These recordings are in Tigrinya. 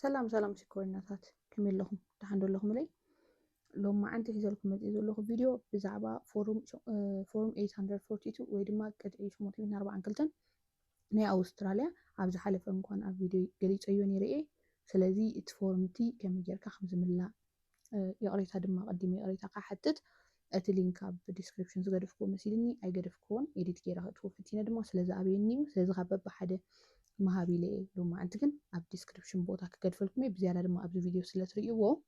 سلام سلام شكورناتات كمل لهم تحندو لهم لي لو ما عندي حيزلكم مديزو لهم فيديو بزعبا فورم 842 ويدما قد عيش موتين 4 كلتن ني أستراليا عبز حالف انكوان اب فيديو قليت أيوني رئي سلازي اتفورمتي كم يجركا خمز ملا يقريتها دما قدمي يقريتها قاحتت اتلينك اب ديسكريبشن زغدفكو مسيلني اي قدفكون ايديت كيرا توفتينا دما سلازا ابينيو سلازا خبب بحده مهابي لي لما أنتكن أب description بوتا كقد فلكمي بزيادة دم أب فيديو سلتريو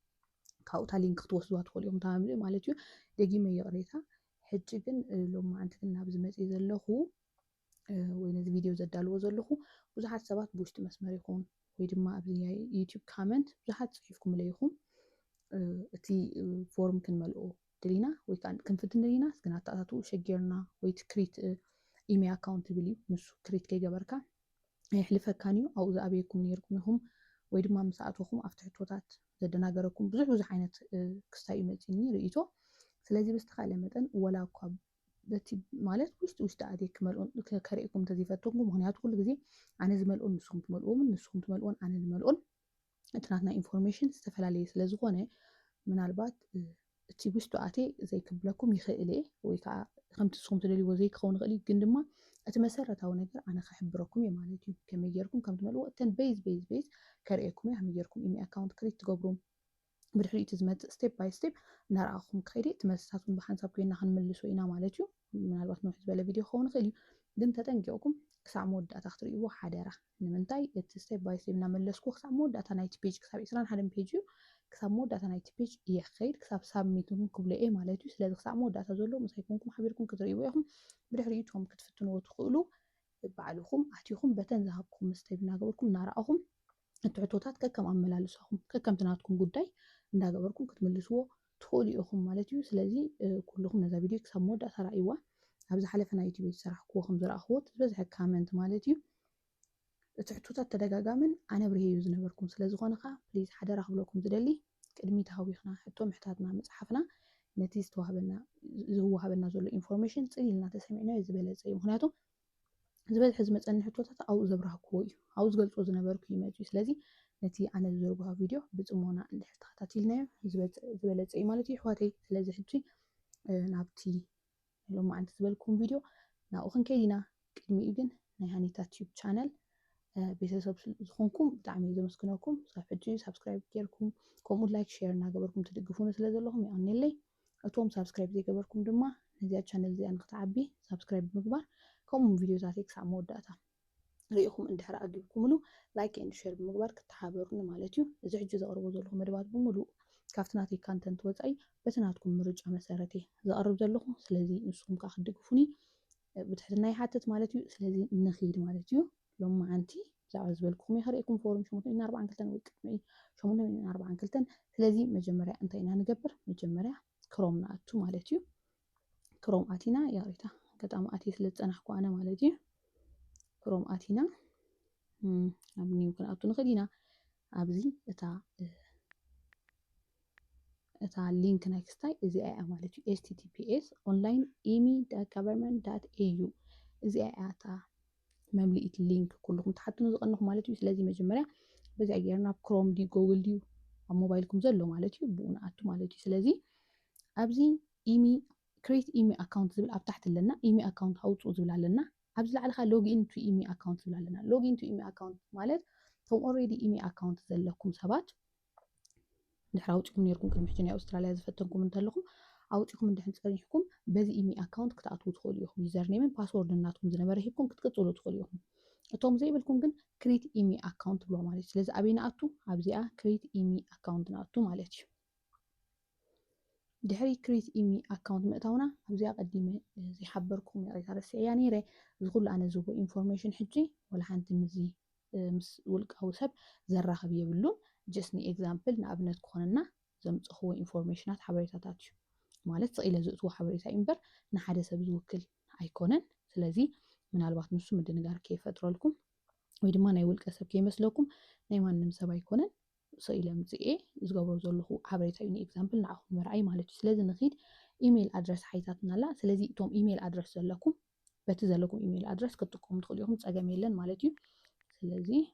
كاوتا لينك توصلوا تقوليهم تعملوا مالتيو دقي ما يقريتها حجكن لما أنتكن أب زمت إذا له وين الفيديو زدالو زلخو بزحات سبات بوشت مسمار يكون ويدما أب يوتيوب كومنت بزحات صحيفكم ليهم تي فورم كنملؤ دلينا ويكان كنفتن دلينا سكنات تاتو شجرنا ويتكريت إيميل أكاونت بليو مسو كريت كي جبركا يحلفكانيو أو إذا أبيكم نيركم هم ويدما مساعتكم أفتح توتات زدناجركم بزح عينت كستاي متيني رئيتو سلازي بستخالة متن ولا قاب بتي مالت وست أديك ملؤون كريكم تزيفتكم وهنيات كل جزء عن زملؤون نسخم تملؤون عن زملؤون اتناتنا information استفعل عليه سلازقونه من البعض تي وست أتي زي كبلكم يخيلي ويكا خمت سخم تدلي وزي كون غلي جندما أتمسرتها ونقدر أنا خحبركم يا مالتي كم يجركم كم تملوا تن بيز كرئيكم يا هم يجركم إيمي أكاونت كريت تجبرون بدحري تزمت ستيب باي ستيب نراهم كريت تمساتون بحنساب كينا خنملسو إنا مالتي من الوقت نوحد بلا فيديو خون غلي دم تتنجوكم كسع مودة تختريو حدارة نمنتاي ستيب باي ستيب نملسكو كسع مودة نايت بيج كسب إسران حدن بيجيو كسب مودة نايت بيج يخير كسب سابميتون كبل إيه مالتي سلاذ كسع مودة تزولو مسايكونكم حبيركم كتريو ياهم بدحريتهم كتفتنوا وتقولوا بعلوكم أحتيكم بتن ذهبكم مستيبنا قبلكم نارأهم التعطوتات ككم أملالسهم ككم تناتكم قداي ندا قبلكم كتملسوا تقولي أخم مالتيو سلازي كلكم نذا فيديو كسب مودة ترى أبز حلفنا يوتيوب سرحكو خمس أخوات بس كومنت مالتيو تعطوتات تدقاقامن أنا بريه يوز نبركم سلازي خانقا بليز حدا راح بلوكم زدلي كلمي تهاويخنا حتى محتاجنا مصحفنا نتيجة توهبنا زوهبنا زول إنفورميشن تسيلنا تسمعنا يزبل زي مهناتو زبل حزمت أن حطوتات أو زبرها كوي أو زقلت وزن بركي ماجي سلازي نتي أنا زربها فيديو بتأمونا اللي حتى لنا زبل زي مالتي حواتي سلازي حتى نابتي لما عند زبلكم فيديو ناوخن كيدنا كدمي إبن نهاني تاتيوب channel بيتسب زخونكم تعمي زمسكناكم صافحتي سبسكرايب كيركم كومو لايك شير ناقبركم تدقفونا سلازي اللهم يعني اللي أتوم سبسكرايب زي قبركم دما نزياد channel زي أنك تعبي سبسكرايب مقبر كم فيديوهاتك سامو داتا ريكم اندحر أجيبكم له لايك اند شير بمقبر كتحابرون مالتيو إذا حجز أقربوا زلهم مدبات بملو كافتناتي كانتنت وزعي بتناتكم مرجع مسارتي إذا قرب زلهم سلازي نسخم كاخدقفوني بتحدنا يحتت مالتيو سلازي نخيد مالتيو لما أنتي زعز بالكم يخريكم فورم شموتين 4 كلتن ويكمي شموتين 4 كلتن سلازي مجمرة أنتينا نقبر مجمرة كرومنا أتو مالتيو كروم آتينا يا ريتا قدام آتي سلت أنا حكوا أنا مالتي كروم آتينا أبني يمكن أتو نخدينا أبزي إتا لينك نكستاي إزي أي مالتي https online.emi.government.au إزي أي أتا مملئة اللينك كلكم تحطوا نزقنكم مالتي سلازي مجمرة بزي أجيرنا بكروم دي جوجل دي موبايلكم زلو مالتي بونا أتو مالتي سلازي أبزي إيمي create email account زبل أب تحت لنا email account هاوتو زبل لنا أبزل على خا log in to email account زبل لنا log in to email account مالت توم already email account زلكم سبات نحراوتكم نيركم كلمحتين يا أستراليا زفتنكم انتلكم أوتكم من دحين تصريحكم بذي email account كتعطوا تخليهم user name password ناتكم زنبرهيكم كتقطعوا تخليهم توم زي بالكم كن create email account بلو مالت سلازي أبينا أتو أبزي create email account ناتو مالتي دحري كريت إيمي أكاونت مقطعنا أبزي أقدمه زي حبركم يا ريت رسي يعني ري زغل أنا زوبو إنفورميشن حجي ولا حنت مزي مس ولق أو سب زرا خبيه بلون جسني إكزامبل نابنت كوننا زمت هو إنفورميشنات حبريتاتاتشو مالت إلى زوتو حبريتا إمبر نحدث بزوكل أيقونن سلازي من الوقت نص مدنجار كيف أترولكم ويدما ناي ولق سب كي مسلوكم نايمان نمسب أيقونن سئلة مزئة زقبرو زلخو حبريتا يوني إكزامبل نأخذ مرعي مالتو سلازي نخيد إيميل أدرس حيثاتنا لا سلازي توم إيميل أدرس زلكم بتزلكم إيميل أدرس كتقوم تخليهم تساقميلن مالتو سلازي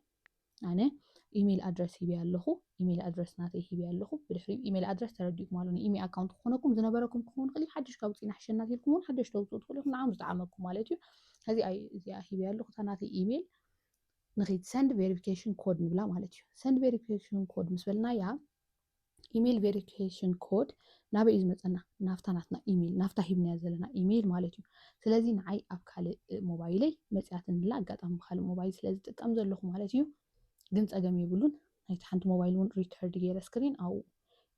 أنا ኢሜል ኣድረስ ሂብ ኣለኹ ኢሜል ኣድረስ ናተይ ሂብ ኣለኹ ብድሕሪ ኢሜል ኣድረስ ተረዲእኩም ኣሎ ኢሜል ኣካውንት ክኾነኩም ዝነበረኩም ክኸውን ክእል ሓድሽ ካብ ውፅኢና ሕሸናት ኢልኩም እውን ሓድሽ ተውፅኡ ትኽእሉ ኢኹም ንዓም ዝጠዓመኩም ማለት እዩ ሕዚ እዚኣ ሂብ ኣለኹ እታ ናተይ ኢሜል ንኸይድ ሰንድ ቬሪፊኬሽን ኮድ ንብላ ማለት እዩ ሰንድ ቬሪፊኬሽን ኮድ ምስ በልናያ ኢሜል ቬሪፊኬሽን ኮድ ናበይ እዩ ዝመፀና ናፍታ ናትና ኢሜል ናፍታ ሂብናያ ዘለና ኢሜል ማለት እዩ ስለዚ ንዓይ ኣብ ካልእ ሞባይለይ መፅያት ንላ ኣጋጣሚ ብካልእ ሞባይል ስለዝጥቀም ዘለኹ ማለት እዩ ግን ፀገም የብሉን ናይቲ ሓንቲ ሞባይል እውን ሪከርድ ገይረ ስክሪን ኣብኡ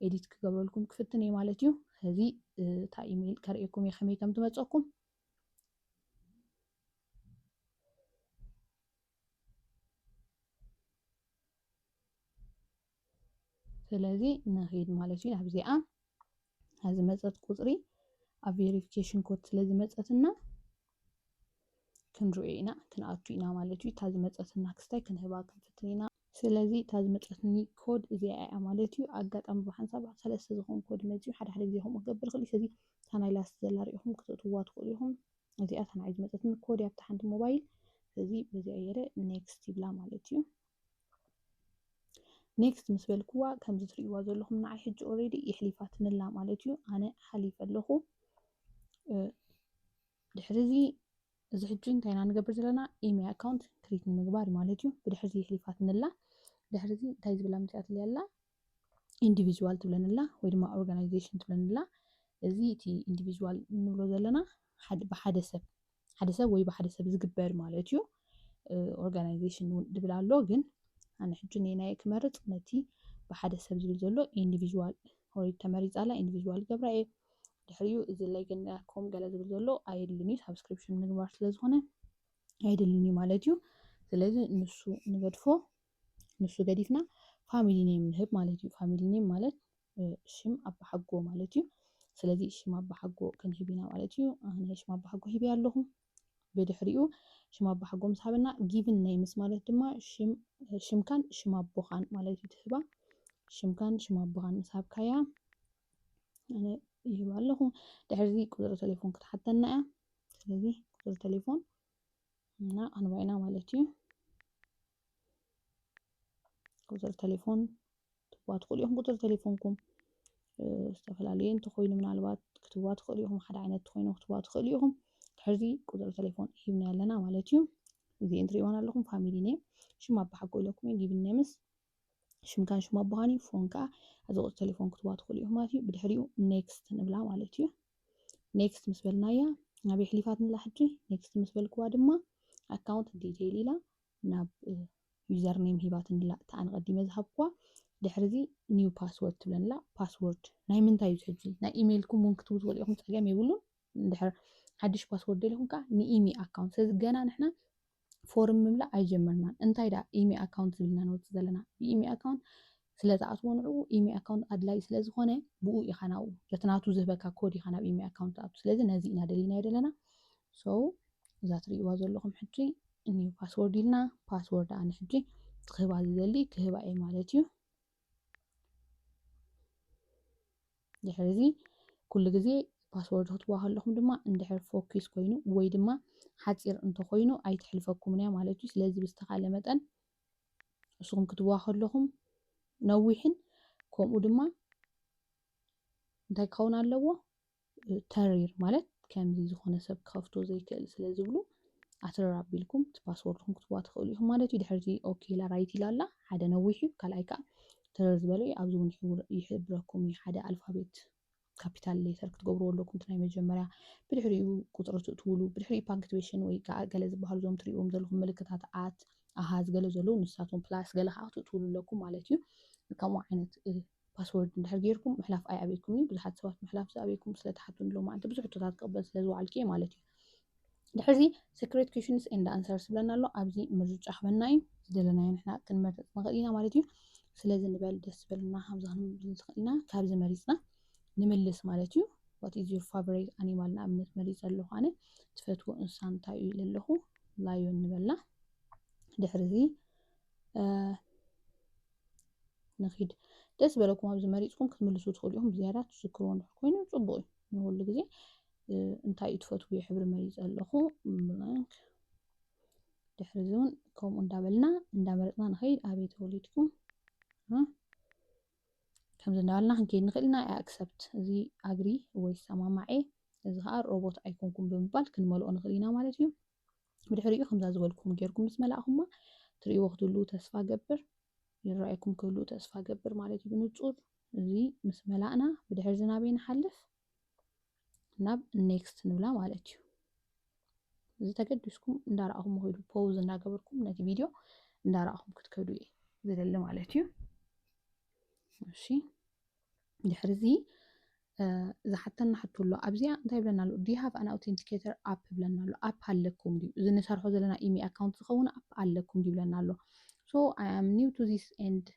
ኤዲት ክገብረልኩም ክፍትን እየ ማለት እዩ ስለዚ እታ ኢሜል ከርእየኩም እየ ከመይ ከም ትመፀኩም ስለዚ ንኸይድ ማለት እዩ ናብዚኣ ኣብዚ መፀት ቁፅሪ ኣብ ቬሪፊኬሽን ኮድ ስለዚ መፀትና ክንሪኦ ኢና ክንኣቱ ኢና ማለት እዩ እታ ዝመፀትና ክስታይ ክንህባ ክንፍትን ኢና ስለዚ እታ ዝመፀትኒ ኮድ እዚኣ እያ ማለት እዩ ኣጋጣሚ ብሓንሳብ 3 ዝኾን ኮድ መፅዩ ሓደ ግዜ ከምኡ ክገብር ክእል ስለዚ እታ ናይ ላስት ዘላ ሪኢኹም ክትእትዋ ትኽእሉ ኢኹም እዚኣ እታ ናይ ዝመፀትኒ ኮድ እያ ኣብታ ሓንቲ ሞባይል ስለዚ በዚኣ ገይረ ኔክስት ይብላ ማለት እዩ ኔክስት ምስ በልክዋ ከምዚ ትሪእዋ ዘለኹም ንዓይ ሕጂ ኦልሬዲ ይሕሊፋት ንላ ማለት እዩ ኣነ ሓሊፍ ኣለኹ ድሕሪዚ እዚ ሕጂ እንታይ ኢና ንገብር ዘለና ኢሜል ኣካውንት ክሪት ንምግባር ማለት እዩ ብድሕሪዚ ይሕሊፋት ንላ ድሕሪዚ እንታይ ዝብላ ምፅያት ኣላ ኢንዲቪዥዋል ትብለንላ ወይ ድማ ኦርጋናይዜሽን ትብለንላ እዚ እቲ ኢንዲቪዥዋል ንብሎ ዘለና ብሓደ ሰብ ወይ ብሓደ ሰብ ዝግበር ማለት እዩ ኦርጋናይዜሽን ድብል ኣሎ ግን ኣነ ሕጂ ነናይ ክመርፅ ነቲ ብሓደ ሰብ ዝብል ዘሎ ኢንዲቪዥዋል ሆይ ተመሪፃላ ኢንዲቪዥዋል ገብራ እየ ድሕሪኡ እዚ ላይ ገናኩም ገለ ዝብል ዘሎ ኣይድልኒ ሳብስክሪፕሽን ምግባር ስለዝኾነ ኣይድልኒ ማለት እዩ ስለዚ ንሱ ንገድፎ ንሱ ገዲፍና ፋሚሊ ኔም ንህብ ማለት እዩ ፋሚሊ ኔም ማለት ሽም ኣባሓጎ ማለት እዩ ስለዚ ሽም ኣባሓጎ ክንህብ ኢና ማለት እዩ ኣነ ሽም ኣባሓጎ ሂብ ኣለኹ ብድሕሪኡ ሽም ኣባሓጎ ምስ ሃበና ጊቭን ኔምስ ማለት ድማ ሽምካን ሽም ኣቦኻን ማለት እዩ ትህባ ሽምካን ሽም ኣቦኻን ምስ ሃብካያ ኣነ ይህብ ኣለኹ ድሕሪዚ ቁፅሪ ቴሌፎን ክትሓተና እያ ስለዚ ቁፅሪ ቴሌፎን እና ክንባ ኢና ማለት እዩ ቁፅሪ ቴሌፎን ትህባ ትኽእሉ ኢኹም ቁፅሪ ቴሌፎንኩም ዝተፈላለየ እንተኮይኑ ምናልባት ክትህባ ትኽእሉ ኢኹም ሓደ ዓይነት ኮይኑ ክትህባ ትኽእሉ ኢኹም ድሕሪዚ ቁፅሪ ቴሌፎን ሂብና ኣለና ማለት እዩ እዚ እንትሪእዎን ኣለኹም ፋሚሊ ኔም ሽም ኣባሓጎ ኢለኩም እየ ጊቭን ኔምስ ሽምካን ሽም ኣቦኻኒ ፎን ከዓ እዚ ቁፅሪ ቴሌፎን ክትህባ ትኽእሉ ኢኹም ማለት እዩ ብድሕሪኡ ኔክስት ንብላ ማለት እዩ ኔክስት ምስ በልናያ ናበይ ሕሊፋት ንላ ሕጂ ኔክስት ምስ በልክዋ ድማ ኣካውንት ዲቴይል ኢላ ናብ ዩዘር ኔም ሂባት ንላ እታ ኣነ ቀዲመ ዝሃብክዋ ድሕሪዚ ኒው ፓስወርድ ትብለንላ ፓስወርድ ናይ ምንታይ እዩ ሕጂ ናይ ኢሜይልኩም እውን ክትብሉ ትኽእሉ ኢኹም ፀገም የብሉን እንድሕር ሓድሽ ፓስወርድ ደሊኹም ከዓ ንኢሜ ኣካውንት ስለዚ ገና ንሕና ፎርም ምምላእ ኣይጀመርናን እንታይ ዳ ኢሜ ኣካውንት ዝብልና ንወፅእ ዘለና ብኢሜ ኣካውንት ስለዝኣትዎ ንዕኡ ኢሜ ኣካውንት ኣድላይ ስለዝኾነ ብኡ ኢኻ ናብኡ በትናቱ ዝህበካ ኮድ ኢኻ ናብ ኢሜ ኣካውንት ኣቱ ስለዚ ነዚ ኢና ደሊና ዘለና ሶ እዛ ትሪእዋ ዘለኹም ሕጂ ኒው ፓስወርድ ኢልና ፓስወርድ ኣነ ሕጂ ክህባ ዝደሊ ክህባ እየ ማለት እዩ ድሕሪዚ ኩሉ ግዜ ፓስወርድ ክትዋ ከለኹም ድማ እንድሕር ፎኪስ ኮይኑ ወይ ድማ ሓፂር እንተኮይኑ ኣይትሕልፈኩምን እያ ማለት እዩ ስለዚ ብዝተኻለ መጠን ንስኹም ክትዋ ከለኹም ነዊሕን ከምኡ ድማ እንታይ ክኸውን ኣለዎ ተሪር ማለት ከምዚ ዝኾነ ሰብ ክኸፍቶ ዘይክእል ስለዝብሉ ኣትረር ኣቢልኩም እቲ ፓስወርድኩም ክትዋ ትኽእሉ ኢኹም ማለት እዩ ድሕሪዚ ኦኬ ኢላ ራይት ኢላ ኣላ ሓደ ነዊሕ እዩ ካልኣይ ከዓ ተረር ዝበለ እዩ ኣብዚ እውን ይሕብረኩም እዩ ሓደ ኣልፋቤት ካፒታል ሌተር ክትገብሩ ኣለኩም እቲ ናይ መጀመርያ ብድሕሪኡ ቁፅሪ ትእትውሉ ብድሕሪኡ ፓንክትዌሽን ወይ ከዓ ገለ ዝበሃሉ ዞም ትሪእዎም ዘለኹም ምልክታት ኣት ኣሃዝ ገለ ዘለዉ ንሳቶም ፕላስ ገለ ከዓ ክትእትውሉ ኣለኩም ማለት እዩ ከምኡ ዓይነት ፓስወርድ እንድሕር ጌርኩም ምሕላፍ ኣይኣበይኩም እዩ ብዙሓት ሰባት ምሕላፍ ዝኣበይኩም ስለተሓቱን ሎም ማዓንቲ ብዙሕ ሕቶታት ክቕበል ስለዝበዓልኩ እየ ማለት እዩ ድሕሪዚ ሴክሬት ኩዌሽንስ ኤንድ ኣንሰርስ ዝብለና ኣሎ ኣብዚ ምርጫ ክበና እዩ ዝደለናዮ ንሕና ክንመርፅ ንኽእል ኢና ማለት እዩ ስለዚ ንበል ደስ ዝበልና ከምዚ ክንብል ንኽእል ኢና ካብዚ መሪፅና ንምልስ ማለት እዩ what is your favorite animal ንኣብነት መሪፅ ኣለኹ ኣነ ትፈትዎ እንስሳ እንታይ እዩ ኢለ ኣለኹ ላዮን ንበልና ድሕሪዚ ንኺድ ደስ በለኩም ኣብዚ መሪፅኩም ክትምልሱ ትኽእሉ ኢኹም ብዝያዳ ትዝክርዎ ንድሕር ኮይኑ ፅቡቅ እዩ ንኩሉ ግዜ እንታይ እዩ ትፈትውዮ ሕብሪ መሪፅ ኣለኹ ብላንክ ድሕሪ እውን ከምኡ እንዳበልና እንዳመረፅና ንኸይድ ኣበይ ተወሊድኩም ከምዚ እንዳበልና ክንከይድ ንኽእል ኢና ኣክሰፕት እዚ ኣግሪ ወይ ሰማማዐ እዚ ከዓ ሮቦት ኣይኮንኩም ብምባል ክንመልኦ ንኽእል ኢና ማለት እዩ ብድሕሪኡ ከምዛ ዝበልኩም ጌርኩም ምስ መላእኹማ ትርእይዎ ክትህልው ተስፋ ገብር ይረኣየኩም ክህልው ተስፋ ገብር ማለት እዩ ብንጹር እዚ ምስ መላእና ብድሕሪ ዝናበይ ንሓልፍ ናብ ኔክስት ንብላ ማለት እዩ እዚ ተገዲስኩም እንዳረኣኹም ኸይዱ ፖውዝ እንዳገበርኩም ነቲ ቪድዮ እንዳረኣኹም ክትከዱ እየ ዝደሊ ማለት እዩ እሺ ድሕሪ እዚ ዝሓተና ሕቶ ኣሎ ኣብዚኣ እንታይ ብለና ኣሎ ዱ ዩ ሃቭ ኣን ኣውተንቲኬተር ኣፕ ብለና ኣሎ ኣፕ ኣለኩም ድዩ እዚ ንሰርሖ ዘለና ኢሜል ኣካውንት ዝኸውን ኣፕ ኣለኩም ድዩ ብለና ኣሎ ሶ ኣይ ኣም ኒው ቱ ዚስ ኤንድ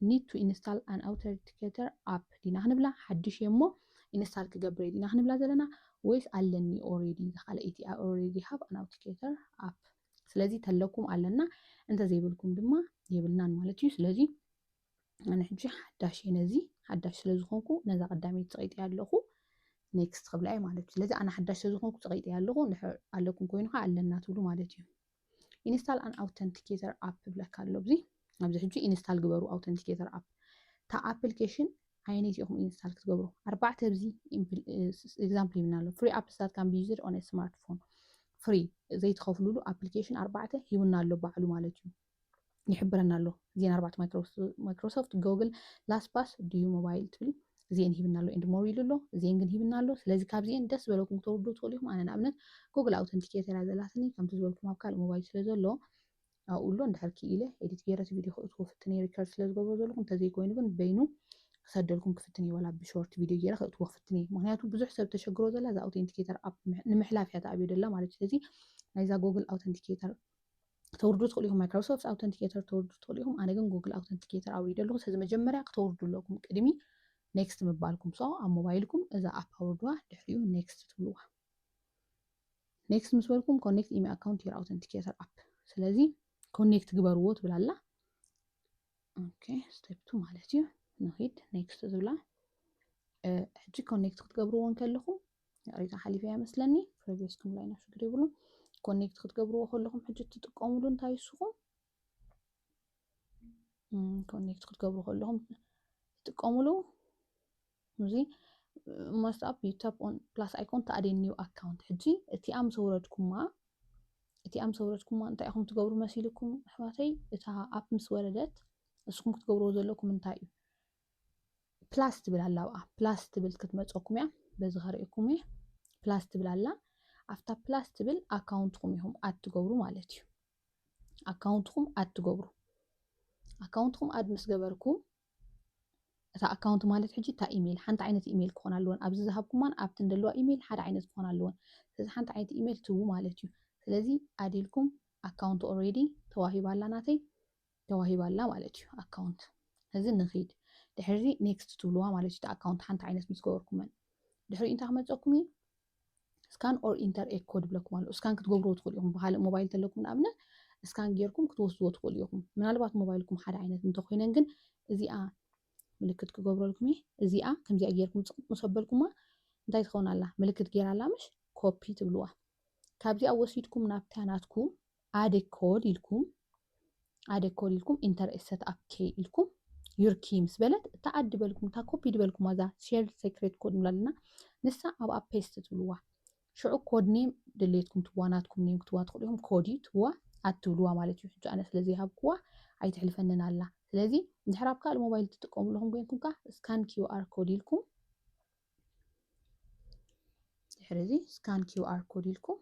ኒድ ቱ ኢንስታል ኣን ኣውተንቲኬተር ኣፕ ዲና ክንብላ ሓድሽ እሞ ኢንስታል ክገብር ዲና ክንብላ ዘለና ወይስ ኣለኒ ኦሬዲ ዝኻለአይቲ ኦሬዲ ሃቭ ኣን ኣውተንቲኬተር ኣፕ ስለዚ ተለኩም ኣለና እንተዘይብልኩም ድማ የብልናን ማለት እዩ ስለዚ ኣነ ሕጂ ሓዳሽ እየ ነዚ ሓዳሽ ስለዝኾንኩ ነዛ ቀዳመይቲ ፀቂጢ ኣለኹ ኔክስት ክብላ እየ ማለት እዩ ስለዚ ኣነ ሓዳሽ ስለዝኾንኩ ፀቂጢ ኣለኹ እንድሕር ኣለኩም ኮይኑ ከዓ ኣለና ትብሉ ማለት እዩ ኢንስታል ኣን ኣውተንቲኬተር ኣፕ ብለካ ኣሎ ኣብዚ ሕጂ ኢንስታል ግበሩ ኣውተንቲኬተር ኣፕ እታ ኣፕሊኬሽን ዓይነት ኢኹም ኢንስታል ክትገብሩ ኣርባዕተ ኣብዚ ኤግዛምፕል ይብና ኣሎ ፍሪ ኣፕስ ዛት ካን ቢ ዩዝድ ኦን አ ስማርትፎን ፍሪ ዘይትኸፍሉሉ ኣፕሊኬሽን ኣርባዕተ ሂቡና ኣሎ ባዕሉ ማለት እዩ ይሕብረና ኣሎ እዚአን ኣርባዕተ ማይክሮሶፍት ጉግል ላስፓስ ድዩ ሞባይል ትብል እዚአን ሂብና ኣሎ ኤንድ ሞር ኢሉ ኣሎ እዚአን ግን ሂብና ኣሎ ስለዚ ካብዚአን ደስ በለኩም ተወርዱ ትኽእሉ ኢኹም ኣነ ንኣብነት ጉግል ኣውተንቲኬተር እያ ዘላትኒ ከምቲ ዝበልኩም ኣብ ካልእ ሞባይል ስለ ዘሎ ኣብኡ ኣሎ እንድሕር ክኢለ ኤዲት ገይረት ቪድዮ ክፍትነ ሪከርድ ስለ ዝገብሮ ዘለኹ እንተዘይኮይኑ ግን በይኑ ክሰደልኩም ክፍትነ ወላ ብሾርት ቪድዮ ገይረ ክእትዎ ክፍትነ ምክንያቱ ብዙሕ ሰብ ተሸግሮ ዘላ እዛ ኣውተንቲኬተር ኣፕ ንምሕላፍ እያ ተኣብዮ ደላ ማለት ስለዚ ናይዛ ጉግል ኣውተንቲኬተር ተወርዱ ትኽእሉ ኢኹም ማይክሮሶፍት ኣውተንቲኬተር ተወርዱ ትኽእሉ ኢኹም ኣነ ግን ጉግል ኣውተንቲኬተር ኣውሪደ ኣለኹ ስለዚ መጀመርያ ክትወርዱ ኣለኩም ቅድሚ ኔክስት ምባልኩም ሶ ኣብ ሞባይልኩም እዛ ኣፕ ኣውርድዋ ድሕሪኡ ኔክስት ትብልዋ ኔክስት ምስ በልኩም ኮኔክት ኢሜል ኣካውንት ዩር ኣውተንቲኬተር ኣፕ ስለዚ ኮኔክት ግበርዎ ትብላ ኣላ ኦኬ ስቴፕ 2 ማለት እዩ ንኺድ ኔክስት ዝብላ ሕጂ ኮኔክት ክትገብርዎ ከለኹም ሪታ ሓሊፈ ይመስለኒ ፕሪቪየስ ክምላይና ሽግር ይብሉን ኮኔክት ክትገብርዎ ከለኹም ሕጂ ትጥቀሙሉ እንታይ ይስኹም ኮኔክት ክትገብሩ ከለኹም ትጥቀሙሉ እዚ most up you tap on plus icon to add a new account ሕጂ እቲ ኣም ሰውረድኩማ እንታይ ኢኹም ትገብሩ መሲልኩም ኣሕዋተይ እታ ኣፕ ምስ ወረደት እስኩም ክትገብርዎ ዘለኩም እንታይ እዩ ፕላስ ትብል ኣላ ኣብኣ ፕላስ ትብል ክትመፀኩም እያ በዚ ኸሪእኩም እየ ፕላስ ትብል ኣላ ኣፍታ ፕላስ ትብል ኣካውንትኩም ኢኹም ኣትገብሩ ማለት እዩ ኣካውንትኩም ኣድ ምስ ገበርኩም እታ ኣካውንት ማለት ሕጂ እታ ኢሜል ሓንቲ ዓይነት ኢሜል ክኾን ኣለዎን ኣብዚ ዝሃብኩማን ኣብቲ እንደለዋ ኢሜል ሓደ ዓይነት ክኾን ኣለዎን ስለዚ ሓንቲ ዓይነት ኢሜል ትቡ ማለት እዩ ስለዚ ኣዲልኩም ኣካውንት ኦልሬዲ ተዋሂባላ ናተይ ተዋሂባላ ማለት እዩ ኣካውንት እዚ ንኺድ ድሕሪ ኔክስት ትብልዋ ማለት እዩ ኣካውንት ሓንቲ ዓይነት ምስ ገበርኩመን ድሕሪ እንታይ ክመፀኩም እዩ ስካን ኦር ኢንተር ኤ ኮድ ብለኩም ኣሎ ስካን ክትገብርዎ ትኽእሉ ኢኹም ብካልእ ሞባይል ተለኩም ንኣብነት ስካን ጌርኩም ክትወስድዎ ትኽእሉ ኢኹም ምናልባት ሞባይልኩም ሓደ ዓይነት እንተኮይነን ግን እዚኣ ምልክት ክገብረልኩም እየ እዚኣ ከምዚኣ ጌርኩም ምስ ኣበልኩማ እንታይ ትኸውን ኣላ ምልክት ጌራ ኣላ ምሽ ኮፒ ትብልዋ ካብዚኣ ወሲድኩም ናብታ ናትኩም ኣደ ኮድ ኢልኩም ኢንተር ሴት ኣፕ ኬ ኢልኩም ዩር ኪ ምስ በለት እታ ኣድ በልኩም እታ ኮፒ ድበልኩም ዛ ሼር ሴክሬት ኮድ ንብላልና ንሳ ኣብ ፔስት ትብልዋ ሽዑ ኮድ ኔም ድሌትኩም ትዋ ናትኩም ኔም ክትዋ ትኽእሉ ኢኹም ኮድ ትዋ ኣትብልዋ ማለት እዩ ሕጂ ኣነ ስለዚ ሃብክዋ ኣይትሕልፈንን ኣላ ስለዚ እንድሕር ኣብ ካልእ ሞባይል ትጥቀሙ ኣለኹም ኮይንኩም ካ ስካን ኪውኣር ኮድ ኢልኩም ድሕሪ እዚ ስካን ኪውኣር ኮድ ኢልኩም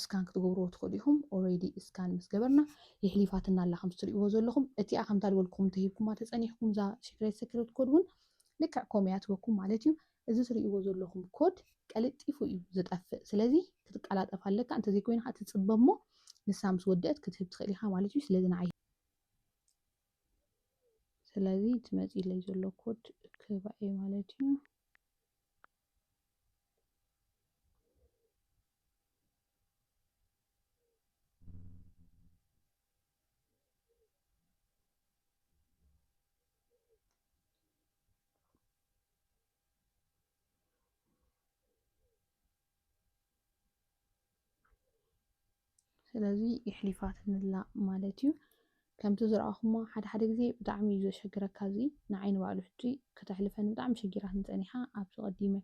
ስካን ክትገብርዎ ትኽእሉ ኢኹም ኦልሬዲ ስካን ምስ ገበርና ይሕሊፋትና ኣላ ከም ትሪእዎ ዘለኹም እቲኣ ከምታ ድበልኩም ተሂብኩማ ተፀኒሕኩም ዛ ሴክሬት ኮድ እውን ልክዕ ከምኡ እያ ትበኩም ማለት እዩ እዚ ትሪእዎ ዘለኹም ኮድ ቀልጢፉ እዩ ዝጠፍእ ስለዚ ክትቀላጠፍ ኣለካ እንተዘይኮይንካ ትፅበ እሞ ንሳ ምስ ወድአት ክትህብ ትኽእል ኢኻ ማለት እዩ ስለዚ ንዓይ ስለዚ ትመፂለይ ዘሎ ኮድ ክባኤ ማለት እዩ ስለዚህ ይሕሊፋት ንላ ማለት እዩ ከምቲ ዝረኣኹሞ ሓደ ግዜ ብጣዕሚ እዩ ዘሸግረካ እዚ ንዓይኒ ባዕሉ ሕጂ ከተሕልፈኒ ብጣዕሚ ሸጊራትኒ ፀኒሓ ኣብቲ ቀዲመ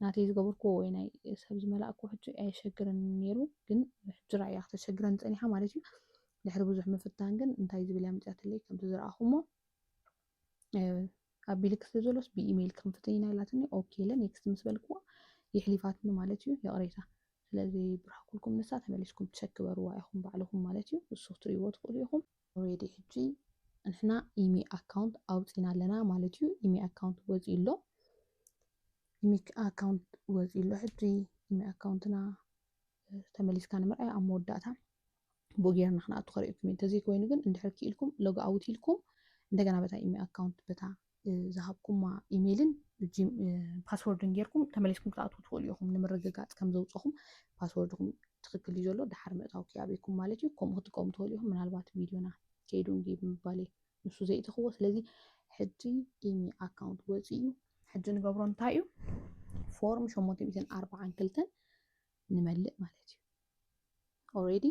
ናተይ ዝገበርክዎ ወይ ናይ ሰብ ዝመላእክዎ ሕጂ ኣየሸግረኒ ነይሩ ግን ሕጂ ራእያ ክተሸግረኒ ፀኒሓ ማለት እዩ ድሕሪ ብዙሕ ምፍታን ግን እንታይ ዝብል እያ መፅያትለይ ከምቲ ዝረኣኹሞ ኣቢልክ ስለ ዘሎስ ብኢሜይል ክንፍተይና ኢላትኒ ኦኬ ኢለ ኔክስት ምስ በልክዎ ይሕሊፋትኒ ማለት እዩ የቕሬታ ስለዚ ብርሃ ኩልኩም ንሳ ተመሊስኩም ትሸክ በርዋ ኢኹም ባዕልኩም ማለት እዩ እሱ ክትሪእዎ ትኽእሉ ኢኹም ኦልሬዲ ሕጂ ንሕና ኢሜ ኣካውንት ኣውፂና ኣለና ማለት እዩ ኢሜ ኣካውንት ወፂኡ ኣሎ ሕጂ ኢሜ ኣካውንትና ተመሊስካ ንምርኣይ ኣብ መወዳእታ ብኡ ጌርና ክንኣቱ ከሪእኩም እዩ እንተዘይኮይኑ ግን እንድሕር ክኢልኩም ሎግ ኣውት ኢልኩም እንደገና በታ ኢሜ ኣካውንት በታ ዝሃብኩማ ኢሜይልን ፓስወርድን ጌርኩም ተመሊስኩም ክትኣትዉ ትኽእሉ ኢኹም ንምርግጋፅ ከም ዘውፅኹም ፓስወርድኩም ትክክል እዩ ዘሎ ድሓር ምእታው ክያበይኩም ማለት እዩ ከምኡ ክትጥቀሙ ትኽእሉ ኢኹም ምናልባት ቪድዮና ከይዱ እንጊ ብምባል ንሱ ዘይትኽዎ ስለዚ ሕጂ ኢሜ ኣካውንት ወፂኡ እዩ ሕጂ ንገብሮ እንታይ እዩ ፎርም 842 ንመልእ ማለት እዩ ኦልሬዲ